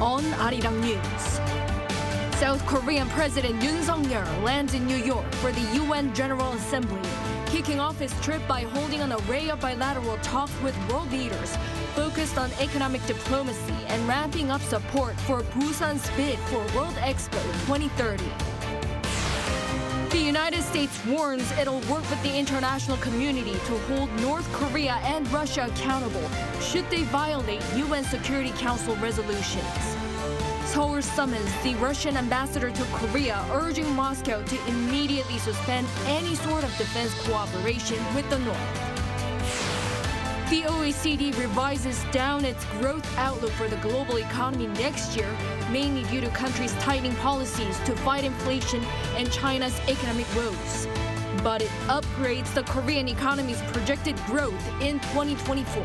on Arirang News. South Korean President Yoon lands in New York for the UN General Assembly, kicking off his trip by holding an array of bilateral talks with world leaders focused on economic diplomacy and ramping up support for Busan's bid for World Expo 2030. The United States warns it'll work with the international community to hold North Korea and Russia accountable should they violate UN Security Council resolutions. Seoul summons the Russian ambassador to Korea, urging Moscow to immediately suspend any sort of defense cooperation with the North. The OECD revises down its growth outlook for the global economy next year, mainly due to countries' tightening policies to fight inflation and China's economic woes. But it upgrades the Korean economy's projected growth in 2024.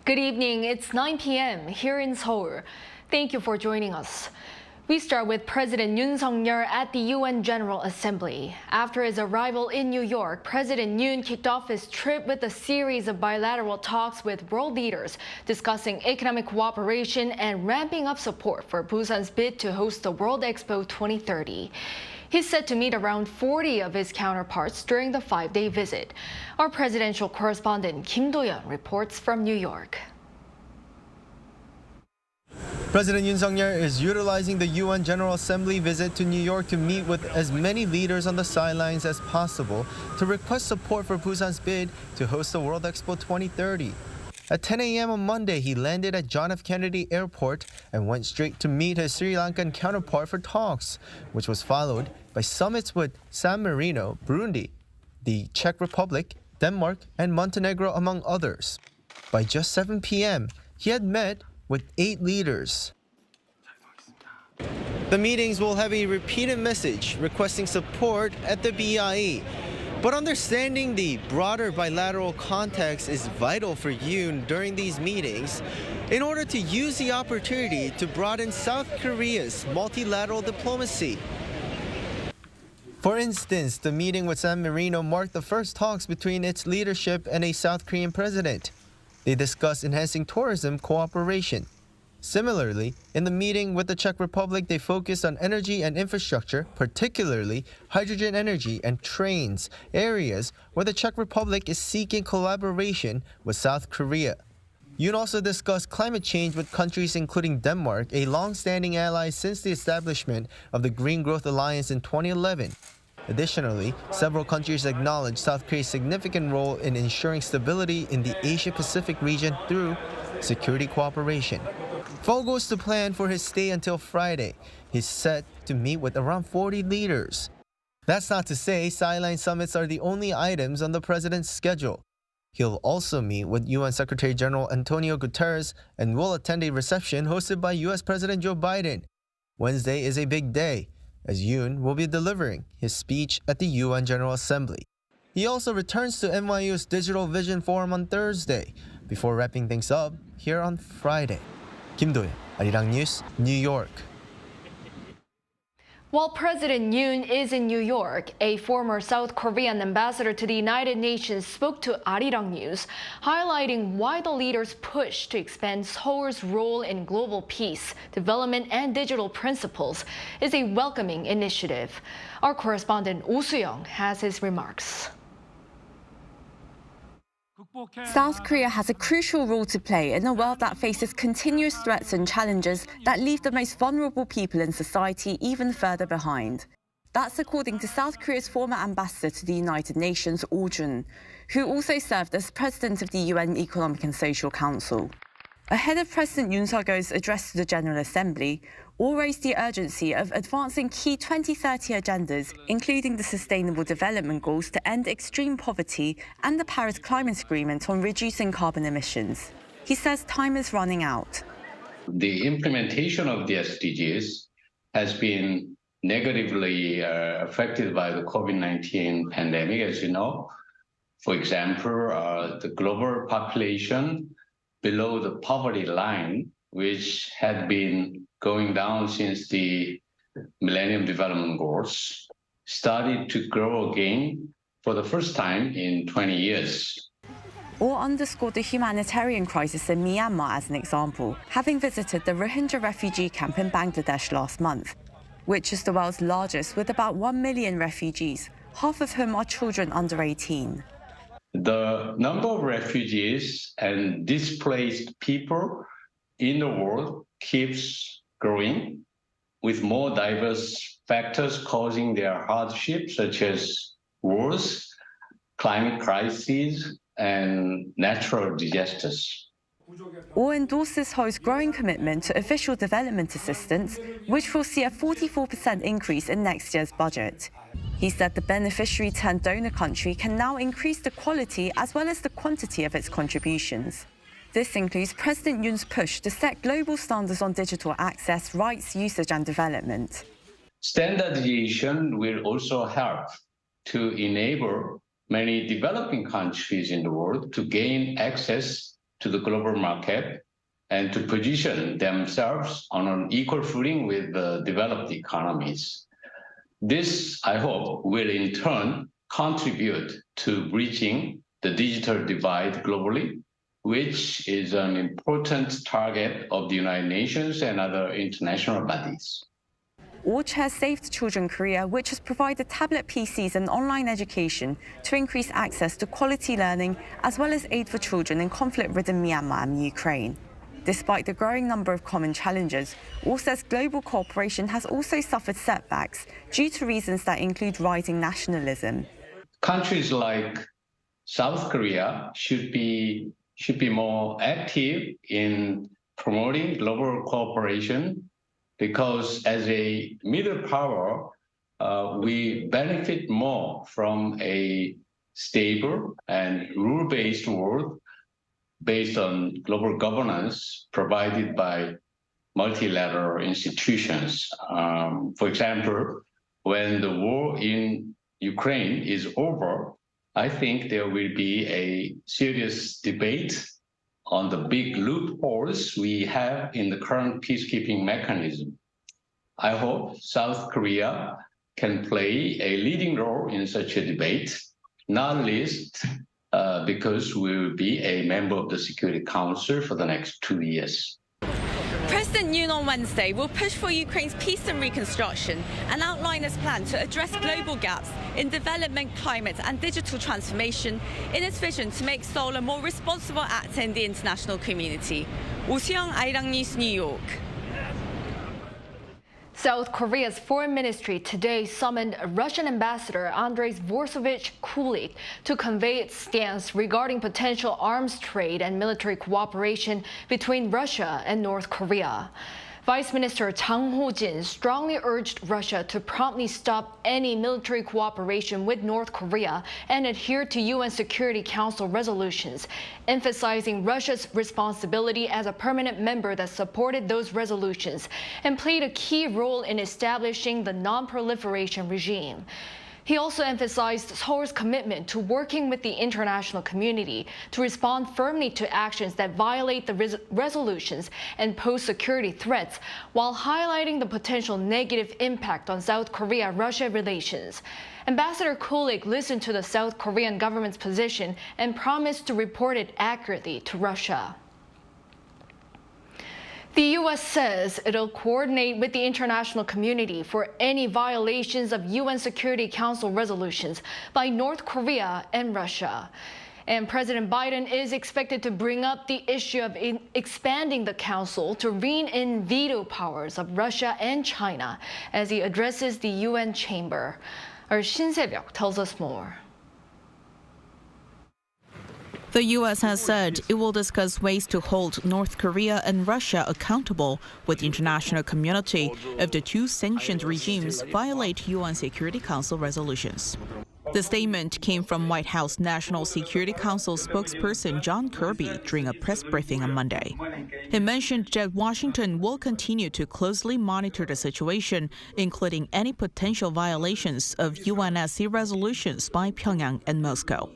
Good evening. It's 9 p.m. here in Seoul. Thank you for joining us. We start with President Yoon at the UN General Assembly. After his arrival in New York, President Yoon kicked off his trip with a series of bilateral talks with world leaders discussing economic cooperation and ramping up support for Busan's bid to host the World Expo 2030. He's set to meet around 40 of his counterparts during the 5-day visit. Our presidential correspondent Kim Do-yeon reports from New York. President Yoon is utilizing the UN General Assembly visit to New York to meet with as many leaders on the sidelines as possible to request support for Busan's bid to host the World Expo 2030. At 10 a.m. on Monday, he landed at John F. Kennedy Airport and went straight to meet his Sri Lankan counterpart for talks, which was followed by summits with San Marino, Burundi, the Czech Republic, Denmark, and Montenegro, among others. By just 7 p.m., he had met with 8 leaders. The meetings will have a repeated message requesting support at the BIE. But understanding the broader bilateral context is vital for Yoon during these meetings in order to use the opportunity to broaden South Korea's multilateral diplomacy. For instance, the meeting with San Marino marked the first talks between its leadership and a South Korean president. They discussed enhancing tourism cooperation. Similarly, in the meeting with the Czech Republic, they focused on energy and infrastructure, particularly hydrogen energy and trains, areas where the Czech Republic is seeking collaboration with South Korea. Yoon also discussed climate change with countries including Denmark, a long-standing ally since the establishment of the Green Growth Alliance in 2011. Additionally, several countries acknowledged South Korea's significant role in ensuring stability in the Asia-Pacific region through security cooperation. If all goes to plan for his stay until Friday, he's set to meet with around 40 leaders. That's not to say sideline summits are the only items on the president's schedule. He'll also meet with UN Secretary General Antonio Guterres and will attend a reception hosted by US President Joe Biden. Wednesday is a big day, as Yoon will be delivering his speech at the UN General Assembly. He also returns to NYU's Digital Vision Forum on Thursday, before wrapping things up here on Friday. Kim Do-yeon, Arirang News, New York. While President Yoon is in New York, a former South Korean ambassador to the United Nations spoke to Arirang News, highlighting why the leaders push to expand Seoul's role in global peace, development, and digital principles is a welcoming initiative. Our correspondent Oh Soo-young has his remarks. South Korea has a crucial role to play in a world that faces continuous threats and challenges that leave the most vulnerable people in society even further behind. That's according to South Korea's former ambassador to the United Nations, Yoon, who also served as president of the UN Economic and Social Council. Ahead of President Yoon Suk-yeol's address to the General Assembly, all raised the urgency of advancing key 2030 agendas, including the Sustainable Development Goals to end extreme poverty and the Paris Climate Agreement on reducing carbon emissions. He says time is running out. The implementation of the SDGs has been negatively affected by the COVID-19 pandemic, as you know. For example, the global population below the poverty line, which had been going down since the Millennium Development Goals, started to grow again for the first time in 20 years. Or underscored the humanitarian crisis in Myanmar as an example, having visited the Rohingya refugee camp in Bangladesh last month, which is the world's largest with about 1 million refugees, half of whom are children under 18. The number of refugees and displaced people in the world keeps growing, with more diverse factors causing their hardship, such as wars, climate crises, and natural disasters. Or endorses Ho's growing commitment to official development assistance, which will see a 44% increase in next year's budget. He said the beneficiary-turned-donor country can now increase the quality as well as the quantity of its contributions. This includes President Yoon's push to set global standards on digital access, rights, usage and development. Standardization will also help to enable many developing countries in the world to gain access to the global market and to position themselves on an equal footing with the developed economies. This, I hope, will in turn contribute to bridging the digital divide globally, which is an important target of the United Nations and other international bodies. Or chairs Save the Children Korea, which has provided tablet PCs and online education to increase access to quality learning, as well as aid for children in conflict-ridden Myanmar and Ukraine. Despite the growing number of common challenges, Or says global cooperation has also suffered setbacks due to reasons that include rising nationalism. Countries like South Korea should be more active in promoting global cooperation, because as a middle power, we benefit more from a stable and rule-based world based on global governance provided by multilateral institutions. For example, when the war in Ukraine is over, I think there will be a serious debate on the big loopholes we have in the current peacekeeping mechanism. I hope South Korea can play a leading role in such a debate, not least because we will be a member of the Security Council for the next 2 years. President Yoon on Wednesday will push for Ukraine's peace and reconstruction and outline his plan to address global gaps in development, climate and digital transformation in his vision to make Seoul a more responsible actor in the international community. 오수영, Arirang News, New York. South Korea's foreign ministry today summoned Russian ambassador Andrei Dvorsovich Kulik to convey its stance regarding potential arms trade and military cooperation between Russia and North Korea. Vice Minister Chang Ho-jin strongly urged Russia to promptly stop any military cooperation with North Korea and adhere to UN Security Council resolutions, emphasizing Russia's responsibility as a permanent member that supported those resolutions and played a key role in establishing the non-proliferation regime. He also emphasized Seoul's commitment to working with the international community to respond firmly to actions that violate the resolutions and pose security threats, while highlighting the potential negative impact on South Korea-Russia relations. Ambassador Kulik listened to the South Korean government's position and promised to report it accurately to Russia. The U.S. says it'll coordinate with the international community for any violations of UN Security Council resolutions by North Korea and Russia. And President Biden is expected to bring up the issue of expanding the council to rein in veto powers of Russia and China as he addresses the UN chamber. Our Shin Se-byuk tells us more. The U.S. has said it will discuss ways to hold North Korea and Russia accountable with the international community if the two sanctioned regimes violate UN Security Council resolutions. The statement came from White House National Security Council spokesperson John Kirby during a press briefing on Monday. He mentioned that Washington will continue to closely monitor the situation, including any potential violations of UNSC resolutions by Pyongyang and Moscow.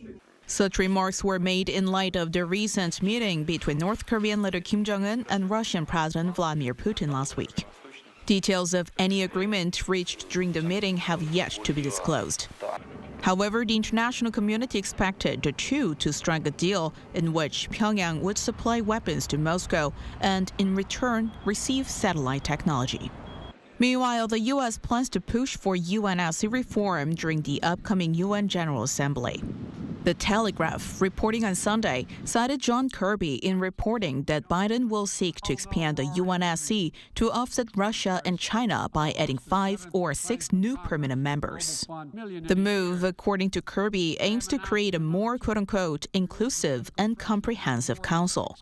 Such remarks were made in light of the recent meeting between North Korean leader Kim Jong-un and Russian President Vladimir Putin last week. Details of any agreement reached during the meeting have yet to be disclosed. However, the international community expected the two to strike a deal in which Pyongyang would supply weapons to Moscow and, in return, receive satellite technology. Meanwhile, the U.S. plans to push for UNSC reform during the upcoming UN General Assembly. The Telegraph, reporting on Sunday, cited John Kirby in reporting that Biden will seek to expand the UNSC to offset Russia and China by adding 5 or 6 new permanent members. The move, according to Kirby, aims to create a more quote-unquote inclusive and comprehensive council.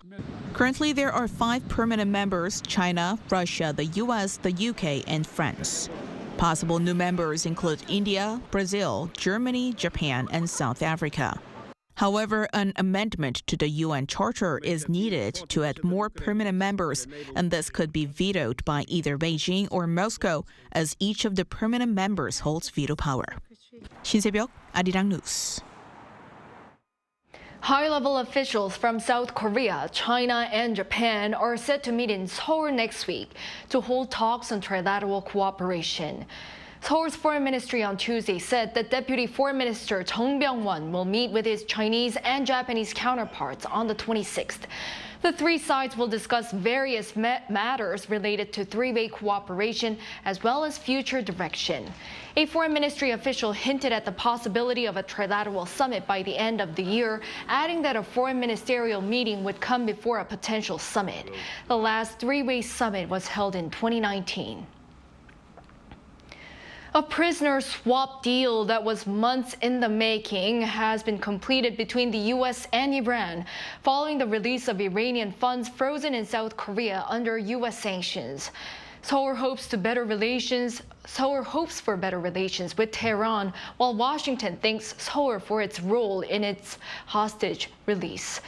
Currently, there are 5 permanent members: China, Russia, the US, the UK, and France. Possible new members include India, Brazil, Germany, Japan, and South Africa. However, an amendment to the UN Charter is needed to add more permanent members, and this could be vetoed by either Beijing or Moscow, as each of the permanent members holds veto power. 신세벽, 아리랑 뉴스. High-level officials from South Korea, China, and Japan are set to meet in Seoul next week to hold talks on trilateral cooperation. Seoul's foreign ministry on Tuesday said that Deputy Foreign Minister Chung Byung-won will meet with his Chinese and Japanese counterparts on the 26th. The three sides will discuss various matters related to three-way cooperation as well as future direction. A foreign ministry official hinted at the possibility of a trilateral summit by the end of the year, adding that a foreign ministerial meeting would come before a potential summit. The last three-way summit was held in 2019. A prisoner swap deal that was months in the making has been completed between the U.S. and Iran following the release of Iranian funds frozen in South Korea under U.S. sanctions. Seoul hopes for better relations with Tehran, while Washington thanks Seoul for its role in its hostage release.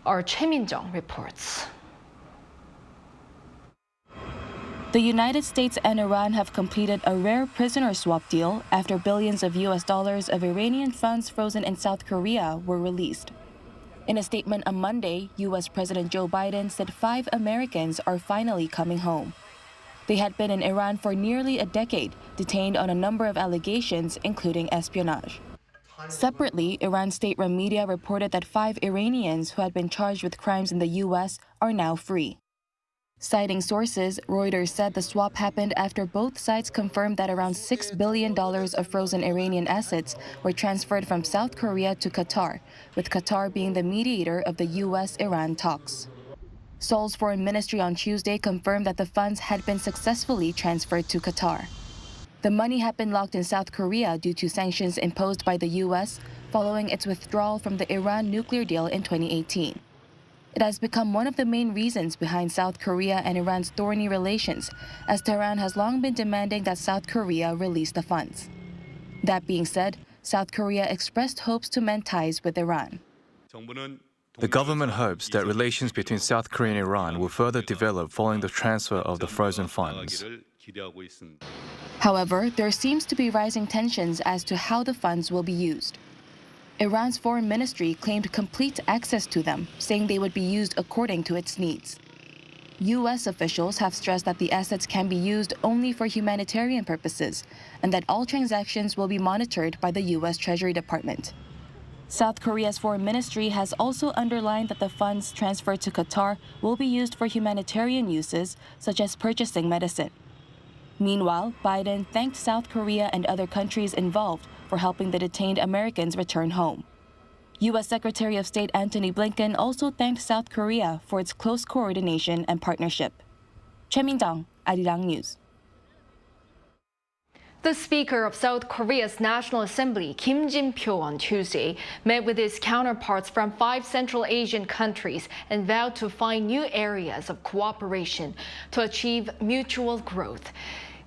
Our Choi Min-jung reports. The United States and Iran have completed a rare prisoner swap deal after billions of US dollars of Iranian funds frozen in South Korea were released. In a statement on Monday, US President Joe Biden said 5 Americans are finally coming home. They had been in Iran for nearly a decade, detained on a number of allegations, including espionage. Separately, Iran's state-run media reported that 5 Iranians who had been charged with crimes in the US are now free. Citing sources, Reuters said the swap happened after both sides confirmed that around $6 billion of frozen Iranian assets were transferred from South Korea to Qatar, with Qatar being the mediator of the U.S.-Iran talks. Seoul's foreign ministry on Tuesday confirmed that the funds had been successfully transferred to Qatar. The money had been locked in South Korea due to sanctions imposed by the U.S. following its withdrawal from the Iran nuclear deal in 2018. It has become one of the main reasons behind South Korea and Iran's thorny relations, as Tehran has long been demanding that South Korea release the funds. That being said, South Korea expressed hopes to mend ties with Iran. The government hopes that relations between South Korea and Iran will further develop following the transfer of the frozen funds. However, there seems to be rising tensions as to how the funds will be used. Iran's foreign ministry claimed complete access to them, saying they would be used according to its needs. U.S. officials have stressed that the assets can be used only for humanitarian purposes, and that all transactions will be monitored by the U.S. Treasury Department. South Korea's foreign ministry has also underlined that the funds transferred to Qatar will be used for humanitarian uses, such as purchasing medicine. Meanwhile, Biden thanked South Korea and other countries involved for helping the detained Americans return home. U.S. Secretary of State Antony Blinken also thanked South Korea for its close coordination and partnership. Choi Min-jung, Arirang News. The Speaker of South Korea's National Assembly, Kim Jin-pyo, on Tuesday met with his counterparts from 5 Central Asian countries and vowed to find new areas of cooperation to achieve mutual growth.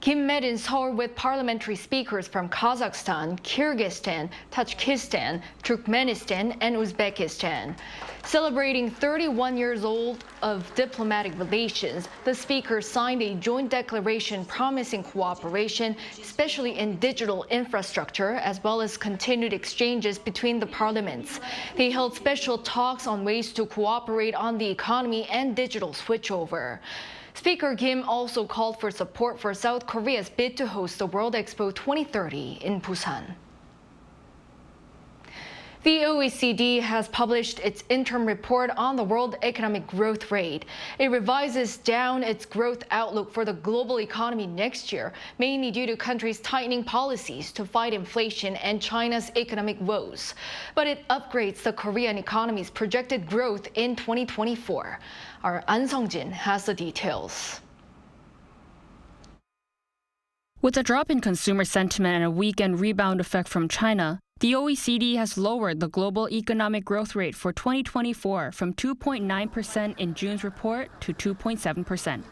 Kim met in Seoul with parliamentary speakers from Kazakhstan, Kyrgyzstan, Tajikistan, Turkmenistan, and Uzbekistan. Celebrating 31 years old of diplomatic relations, the speakers signed a joint declaration promising cooperation, especially in digital infrastructure, as well as continued exchanges between the parliaments. They held special talks on ways to cooperate on the economy and digital switchover. Speaker Kim also called for support for South Korea's bid to host the World Expo 2030 in Busan. The OECD has published its interim report on the world economic growth rate. It revises down its growth outlook for the global economy next year, mainly due to countries tightening policies to fight inflation and China's economic woes. But it upgrades the Korean economy's projected growth in 2024. Our An Sung-jin has the details. With a drop in consumer sentiment and a weekend rebound effect from China, the OECD has lowered the global economic growth rate for 2024 from 2.9% in June's report to 2.7%.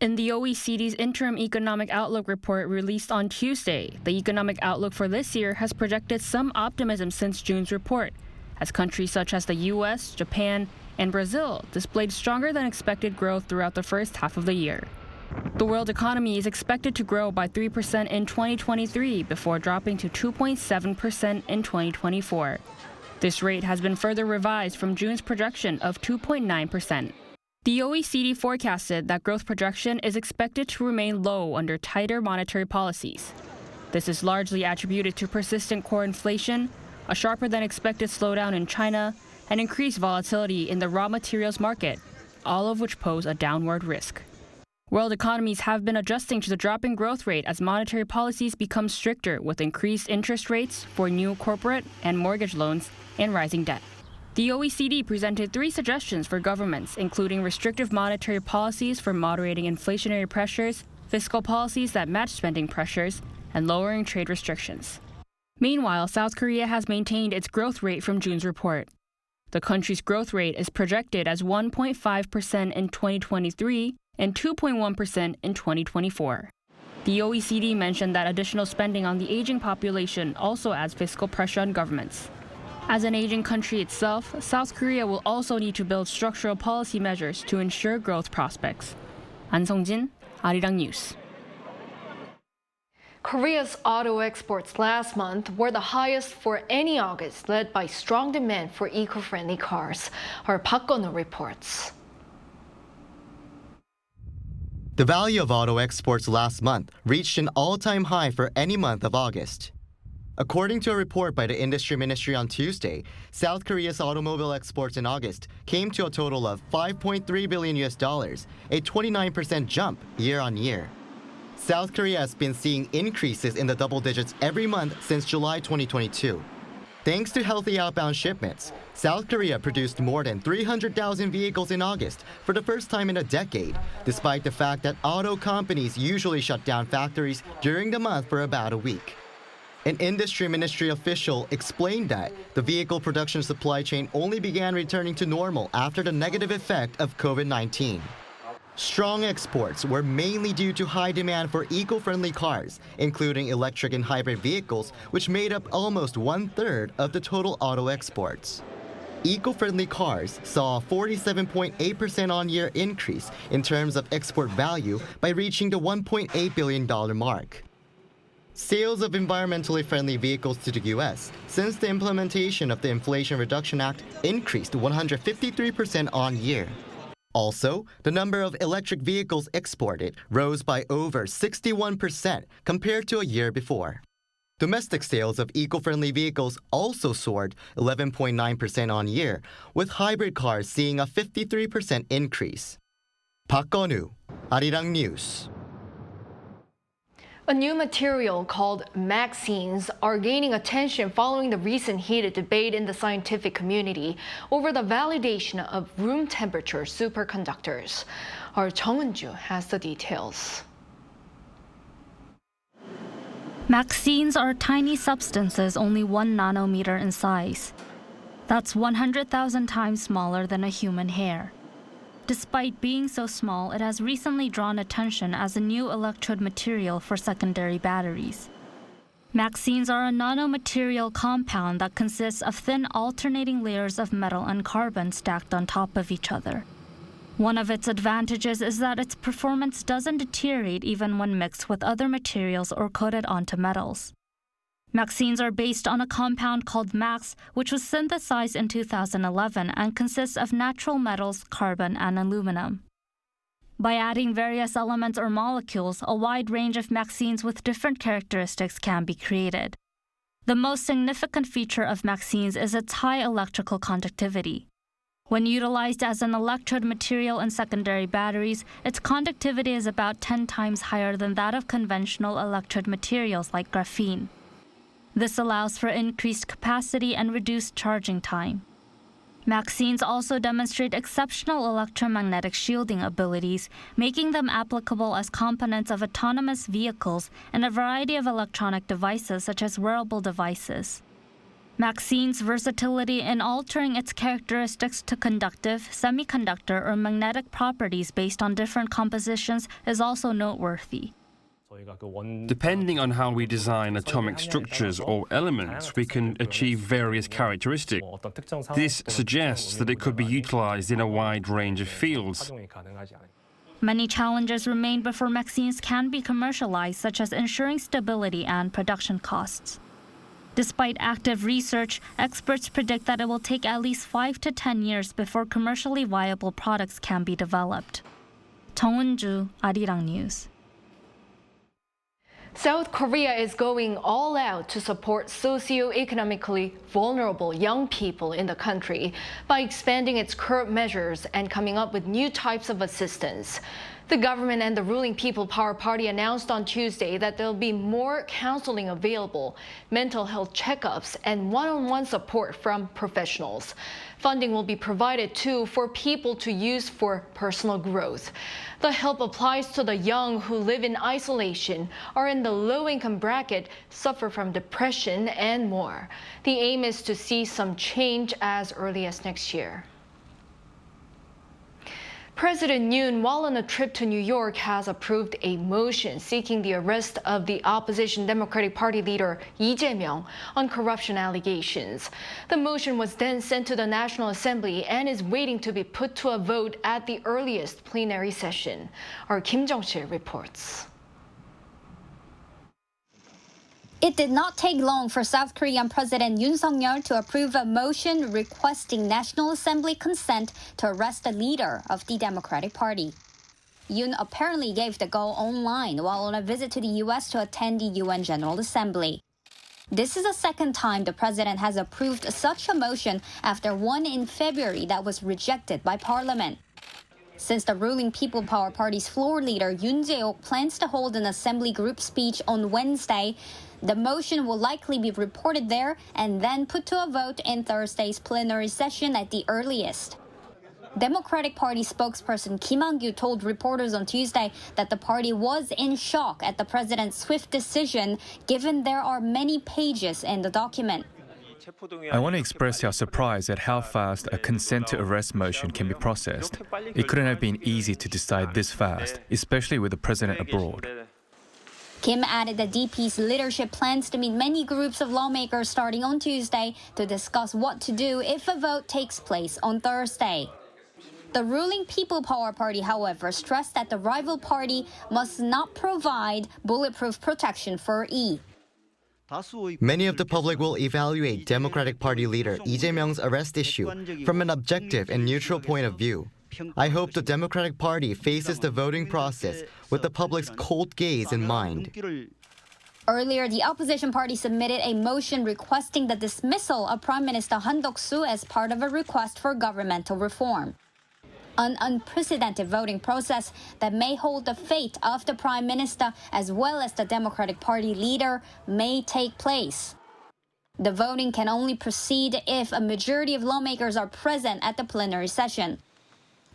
In the OECD's interim economic outlook report released on Tuesday, the economic outlook for this year has projected some optimism since June's report, as countries such as the US, Japan, and Brazil displayed stronger than expected growth throughout the first half of the year. The world economy is expected to grow by 3% in 2023 before dropping to 2.7% in 2024. This rate has been further revised from June's projection of 2.9%. The OECD forecasted that growth projection is expected to remain low under tighter monetary policies. This is largely attributed to persistent core inflation, a sharper than expected slowdown in China, and increased volatility in the raw materials market, all of which pose a downward risk. World economies have been adjusting to the dropping growth rate as monetary policies become stricter with increased interest rates for new corporate and mortgage loans and rising debt. The OECD presented 3 suggestions for governments, including restrictive monetary policies for moderating inflationary pressures, fiscal policies that match spending pressures, and lowering trade restrictions. Meanwhile, South Korea has maintained its growth rate from June's report. The country's growth rate is projected as 1.5% in 2023 and 2.1% in 2024. The OECD mentioned that additional spending on the aging population also adds fiscal pressure on governments. As an aging country itself, South Korea will also need to build structural policy measures to ensure growth prospects. An Sung-jin, Arirang News. Korea's auto exports last month were the highest for any August, led by strong demand for eco-friendly cars. Our Park Gun-woo reports. The value of auto exports last month reached an all-time high for any month of August. According to a report by the Industry Ministry on Tuesday, South Korea's automobile exports in August came to a total of $5.3 billion, a 29% jump year-on-year. South Korea has been seeing increases in the double digits every month since July 2022. Thanks to healthy outbound shipments, South Korea produced more than 300,000 vehicles in August for the first time in a decade, despite the fact that auto companies usually shut down factories during the month for about a week. An industry ministry official explained that the vehicle production supply chain only began returning to normal after the negative effect of COVID-19. Strong exports were mainly due to high demand for eco-friendly cars, including electric and hybrid vehicles, which made up almost 1/3 of the total auto exports. Eco-friendly cars saw a 47.8% on-year increase in terms of export value by reaching the $1.8 billion mark. Sales of environmentally friendly vehicles to the U.S. since the implementation of the Inflation Reduction Act increased 153% on-year. Also, the number of electric vehicles exported rose by over 61% compared to a year before. Domestic sales of eco-friendly vehicles also soared 11.9% on year, with hybrid cars seeing a 53% increase. Park Gun-woo, Arirang News. A new material called MXenes are gaining attention following the recent heated debate in the scientific community over the validation of room temperature superconductors. Our Chung Eun-ju has the details. MXenes are tiny substances only 1 nanometer in size. That's 100,000 times smaller than a human hair. Despite being so small, it has recently drawn attention as a new electrode material for secondary batteries. MXenes are a nanomaterial compound that consists of thin alternating layers of metal and carbon stacked on top of each other. One of its advantages is that its performance doesn't deteriorate even when mixed with other materials or coated onto metals. MXenes are based on a compound called MAX, which was synthesized in 2011 and consists of natural metals, carbon, and aluminum. By adding various elements or molecules, a wide range of MXenes with different characteristics can be created. The most significant feature of MXenes is its high electrical conductivity. When utilized as an electrode material in secondary batteries, its conductivity is about 10 times higher than that of conventional electrode materials like graphene. This allows for increased capacity and reduced charging time. MXenes also demonstrate exceptional electromagnetic shielding abilities, making them applicable as components of autonomous vehicles and a variety of electronic devices such as wearable devices. MXenes' versatility in altering its characteristics to conductive, semiconductor, or magnetic properties based on different compositions is also noteworthy. Depending on how we design atomic structures or elements, we can achieve various characteristics. This suggests that it could be utilized in a wide range of fields. Many challenges remain before MXenes can be commercialized, such as ensuring stability and production costs. Despite active research, experts predict that it will take at least 5 to 10 years before commercially viable products can be developed. 정은주, Arirang News. South Korea is going all out to support socio-economically vulnerable young people in the country by expanding its current measures and coming up with new types of assistance. The government and the ruling People Power Party announced on Tuesday that there'll be more counseling available, mental health checkups, and one-on-one support from professionals. Funding will be provided too for people to use for personal growth. The help applies to the young who live in isolation, are in the low-income bracket, suffer from depression, and more. The aim is to see some change as early as next year. President Yoon, while on a trip to New York, has approved a motion seeking the arrest of the opposition Democratic Party leader Lee Jae-myung on corruption allegations. The motion was then sent to the National Assembly and is waiting to be put to a vote at the earliest plenary session. Our Kim Jong-sil reports. It did not take long for South Korean President Yoon Suk-yeol to approve a motion requesting National Assembly consent to arrest the leader of the Democratic Party. Yoon apparently gave the go online while on a visit to the U.S. to attend the UN General Assembly. This is the second time the president has approved such a motion after one in February that was rejected by Parliament. Since the ruling People Power Party's floor leader Yoon Jae-ok plans to hold an assembly group speech on Wednesday, the motion will likely be reported there and then put to a vote in Thursday's plenary session at the earliest. Democratic Party spokesperson Kim Han-gyu told reporters on Tuesday that the party was in shock at the president's swift decision, given there are many pages in the document. I want to express our surprise at how fast a consent to arrest motion can be processed. It couldn't have been easy to decide this fast, especially with the president abroad. Kim added that DP's leadership plans to meet many groups of lawmakers starting on Tuesday to discuss what to do if a vote takes place on Thursday. The ruling People Power Party, however, stressed that the rival party must not provide bulletproof protection for Lee. Many of the public will evaluate Democratic Party leader Lee Jae-myung's arrest issue from an objective and neutral point of view. I hope the Democratic Party faces the voting process with the public's cold gaze in mind. Earlier, the opposition party submitted a motion requesting the dismissal of Prime Minister Han Duck-soo as part of a request for governmental reform. An unprecedented voting process that may hold the fate of the Prime Minister as well as the Democratic Party leader may take place. The voting can only proceed if a majority of lawmakers are present at the plenary session.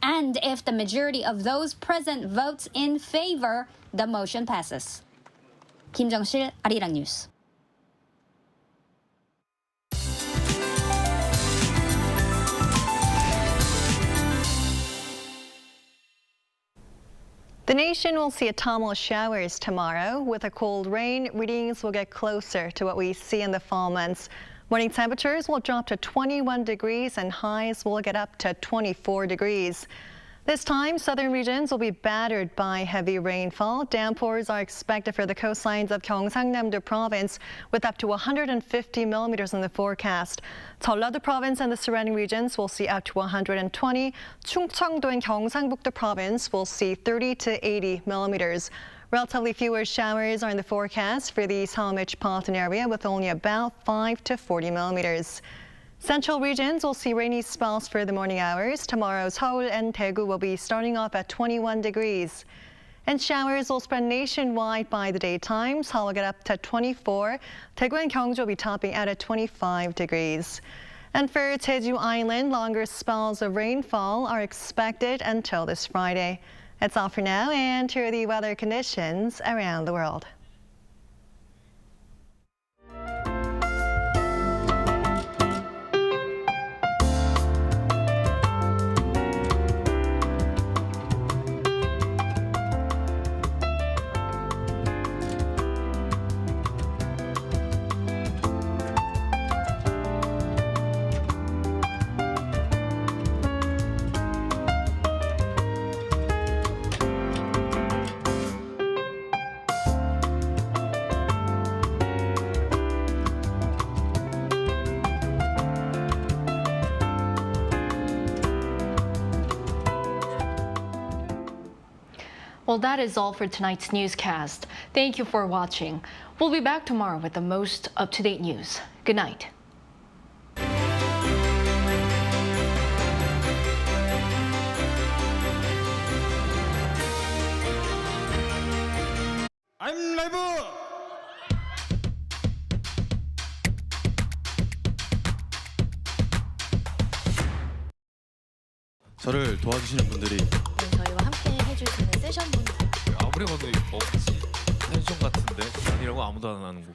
And if the majority of those present votes in favor, the motion passes. Kim Jong-sil, Arirang News. The nation will see autumnal showers tomorrow. With a cold rain, readings will get closer to what we see in the fall months. Morning temperatures will drop to 21 degrees and highs will get up to 24 degrees. This time, southern regions will be battered by heavy rainfall. Downpours are expected for the coastlines of Gyeongsangnam-do province with up to 150 millimeters in the forecast. Jeollado province and the surrounding regions will see up to 120. Chungcheongdo and Gyeongsang-buk-do province will see 30 to 80 millimeters. Relatively fewer showers are in the forecast for the Seoul metropolitan area with only about 5 to 40 millimeters. Central regions will see rainy spells for the morning hours. Tomorrow, Seoul and Daegu will be starting off at 21 degrees. And showers will spread nationwide by the daytime. Seoul will get up to 24. Daegu and Gyeongju will be topping out at 25 degrees. And for Jeju Island, longer spells of rainfall are expected until this Friday. That's all for now, and here are the weather conditions around the world. Well, that is all for tonight's newscast. Thank you for watching. We'll be back tomorrow with the most up-to-date news. Good night. I'm live. 저를 도와주시는 분들이 저희와 함께 해줄 수 있는 세션 분들 아무리 봐도 없지. 텐션 같은데 아니라고 아무도 안 하는 거고.